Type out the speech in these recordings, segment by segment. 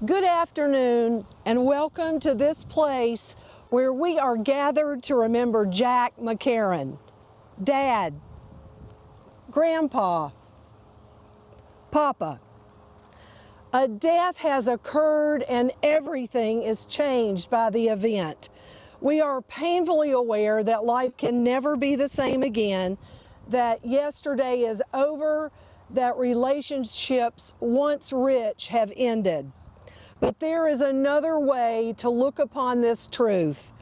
Good afternoon and welcome to this place where we are gathered to remember Jack McCarron, Dad, Grandpa, Papa. A death has occurred and everything is changed by the event. We are painfully aware that life can never be the same again, that yesterday is over, that relationships once rich have ended. But there is another way to look upon this truth.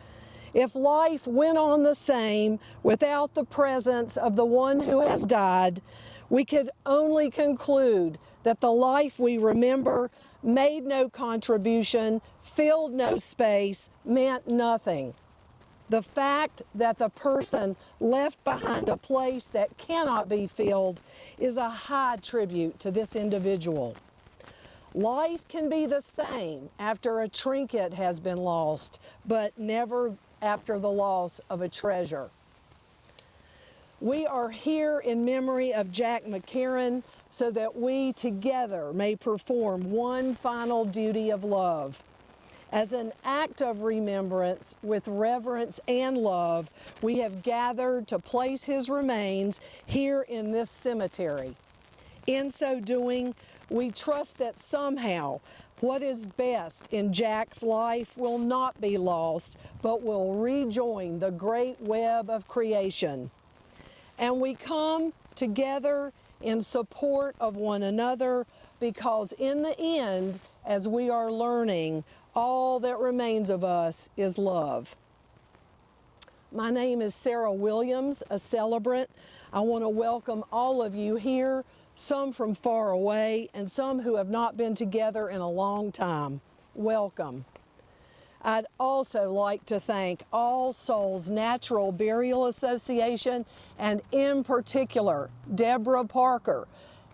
If life went on the same without the presence of the one who has died, we could only conclude that the life we remember made no contribution, filled no space, meant nothing. The fact that the person left behind a place that cannot be filled is a high tribute to this individual. Life can be the same after a trinket has been lost, but never after the loss of a treasure. We are here in memory of Jack McCarron so that we together may perform one final duty of love. As an act of remembrance with reverence and love, we have gathered to place his remains here in this cemetery. In so doing, we trust that somehow what is best in Jack's life will not be lost, but will rejoin the great web of creation. And we come together in support of one another because in the end, as we are learning, all that remains of us is love. My name is Sarah Williams, a celebrant. I want to welcome all of you here, some from far away and some who have not been together in a long time. Welcome. I'd also like to thank All Souls Natural Burial Association and in particular Deborah Parker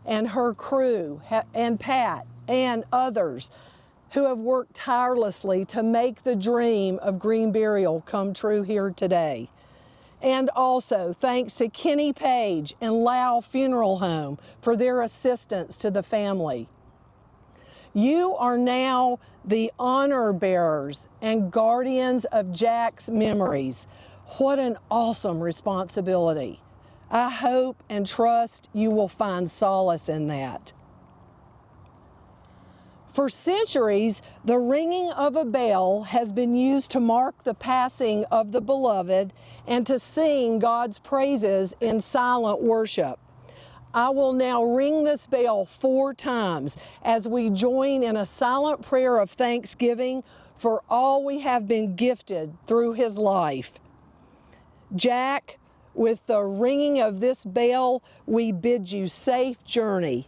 and her crew and Pat and others who have worked tirelessly to make the dream of green burial come true here today. And also thanks to Kenny Page and Lau Funeral Home for their assistance to the family. You are now the honor bearers and guardians of Jack's memories. What an awesome responsibility. I hope and trust you will find solace in that. For centuries, the ringing of a bell has been used to mark the passing of the beloved and to sing God's praises in silent worship. I will now ring this bell 4 times as we join in a silent prayer of thanksgiving for all we have been gifted through his life. Jack, with the ringing of this bell, we bid you safe journey.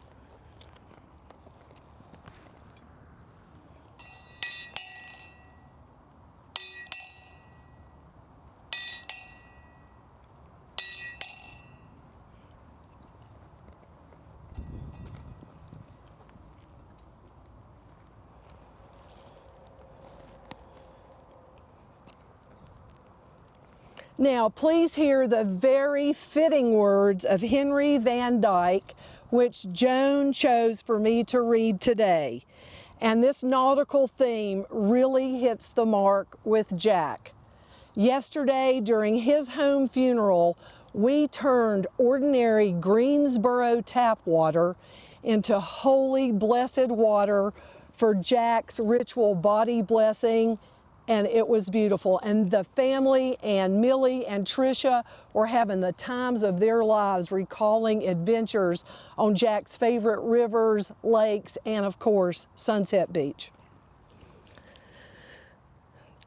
Now, please hear the very fitting words of Henry Van Dyke, which Joan chose for me to read today. And this nautical theme really hits the mark with Jack. Yesterday, during his home funeral, we turned ordinary Greensboro tap water into holy, blessed water for Jack's ritual body blessing. And it was beautiful. And the family and Millie and Tricia were having the times of their lives recalling adventures on Jack's favorite rivers, lakes, and of course, Sunset Beach.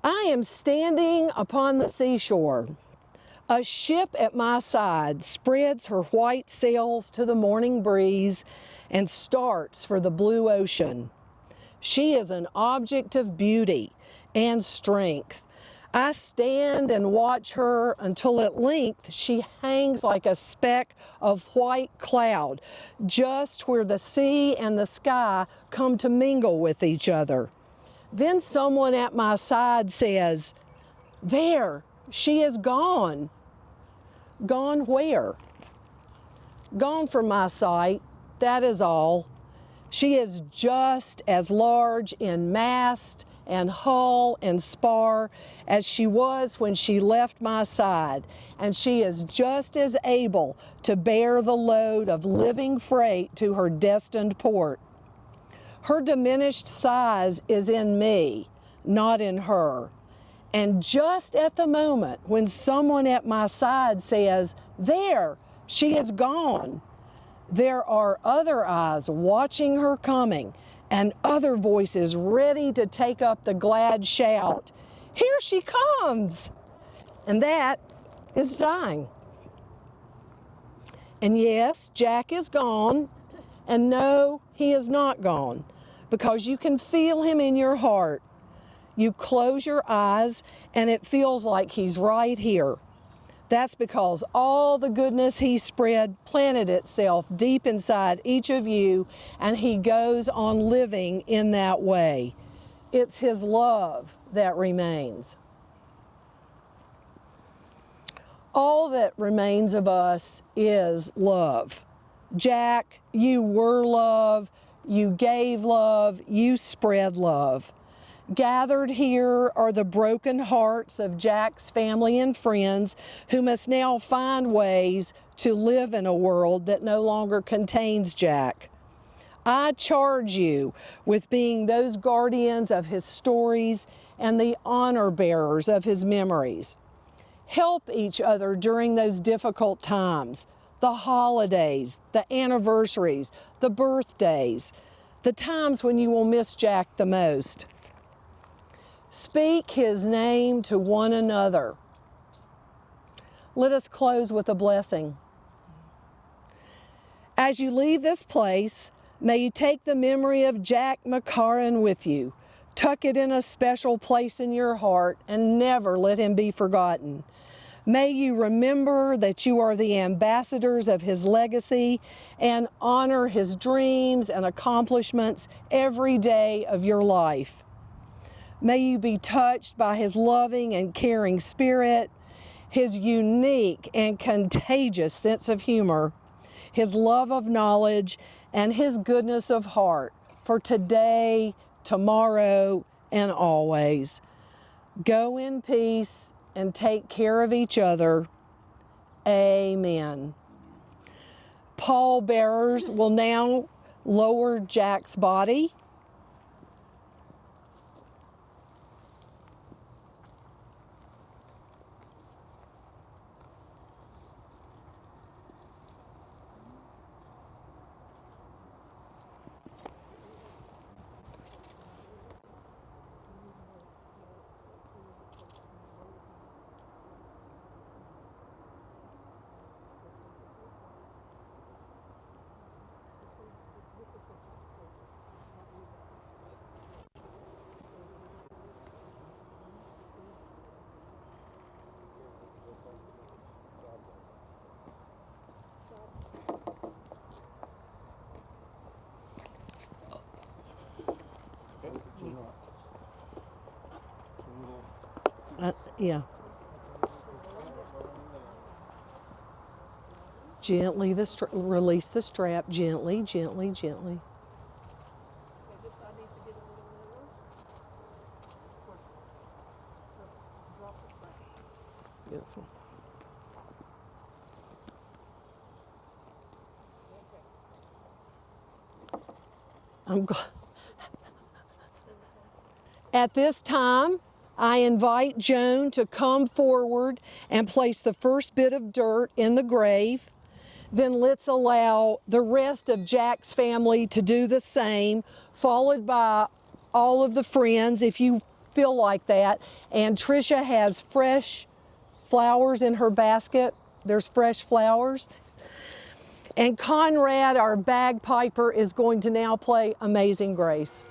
I am standing upon the seashore. A ship at my side spreads her white sails to the morning breeze and starts for the blue ocean. She is an object of beauty and strength. I stand and watch her until at length she hangs like a speck of white cloud, just where the sea and the sky come to mingle with each other. Then someone at my side says, "There, she is gone." Gone where? Gone from my sight, that is all. She is just as large in mast and hull and spar as she was when she left my side, and she is just as able to bear the load of living freight to her destined port. Her diminished size is in me, not in her. And just at the moment when someone at my side says, "There, she is gone," there are other eyes watching her coming and other voices ready to take up the glad shout, "Here she comes!" And that is dying. And yes, Jack is gone, and no, he is not gone, because you can feel him in your heart. You close your eyes and it feels like he's right here. That's because all the goodness he spread planted itself deep inside each of you, and he goes on living in that way. It's his love that remains. All that remains of us is love. Jack, you were love, you gave love, you spread love. Gathered here are the broken hearts of Jack's family and friends who must now find ways to live in a world that no longer contains Jack. I charge you with being those guardians of his stories and the honor bearers of his memories. Help each other during those difficult times, the holidays, the anniversaries, the birthdays, the times when you will miss Jack the most. Speak his name to one another. Let us close with a blessing. As you leave this place, may you take the memory of Jack McCarron with you. Tuck it in a special place in your heart and never let him be forgotten. May you remember that you are the ambassadors of his legacy and honor his dreams and accomplishments every day of your life. May you be touched by his loving and caring spirit, his unique and contagious sense of humor, his love of knowledge, and his goodness of heart for today, tomorrow, and always. Go in peace and take care of each other. Amen. Pallbearers will now lower Jack's body. Yeah. Gently, release the strap. Gently, gently, gently. Beautiful. I'm glad. At this time, I invite Joan to come forward and place the first bit of dirt in the grave. Then let's allow the rest of Jack's family to do the same, followed by all of the friends, if you feel like that. And Tricia has fresh flowers in her basket. There's fresh flowers. And Conrad, our bagpiper, is going to now play Amazing Grace.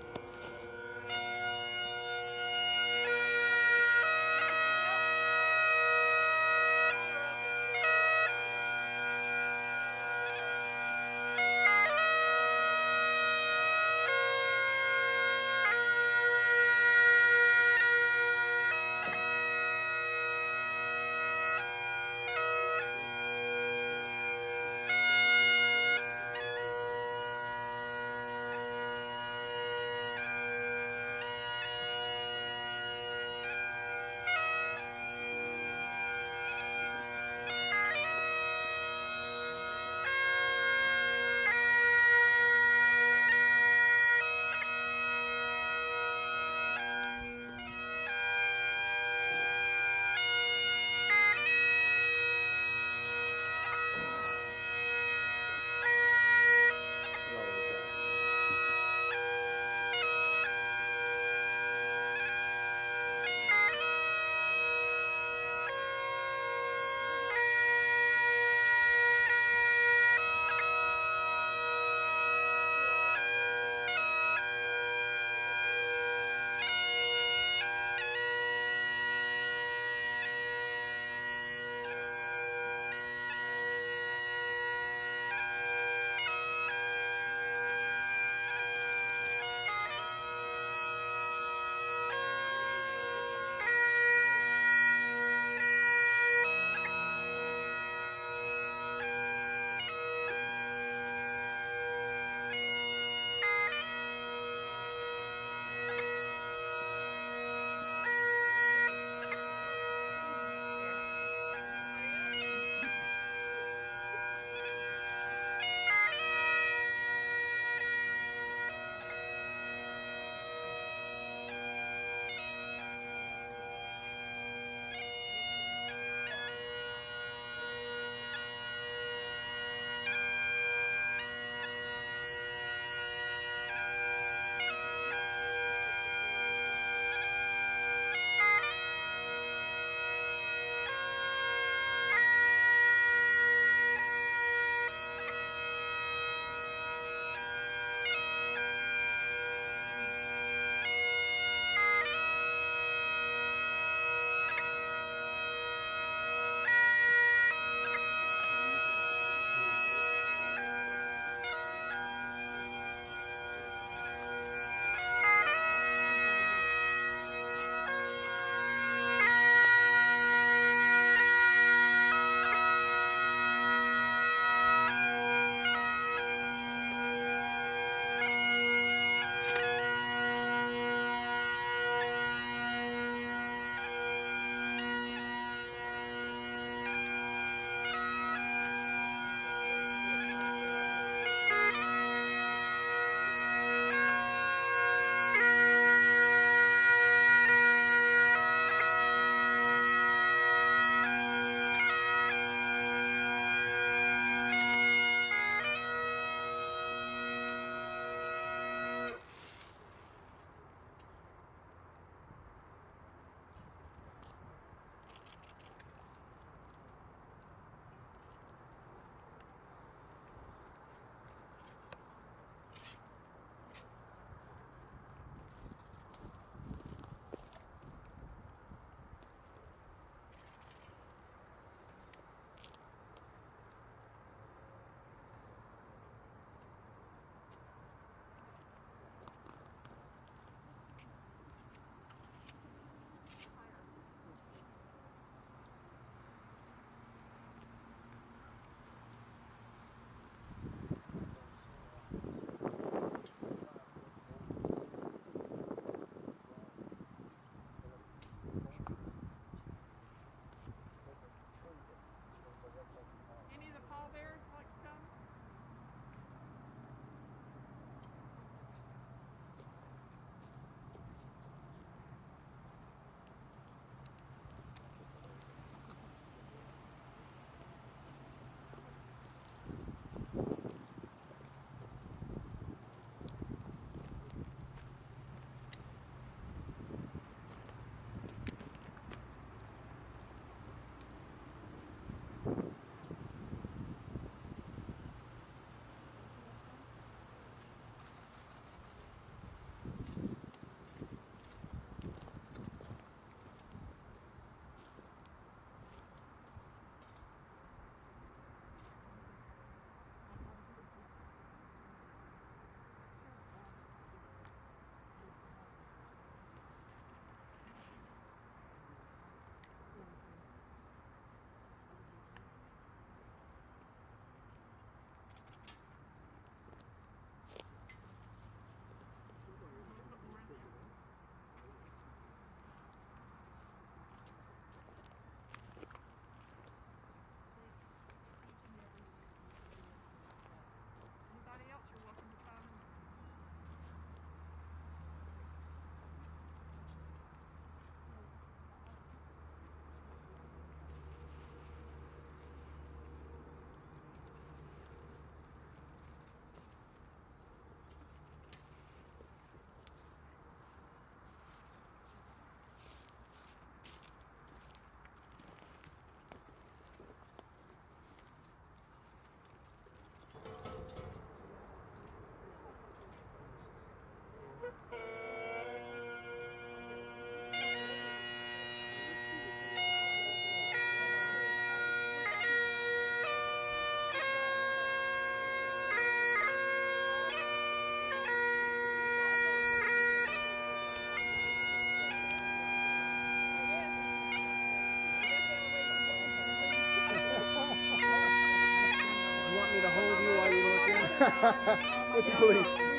What you believe?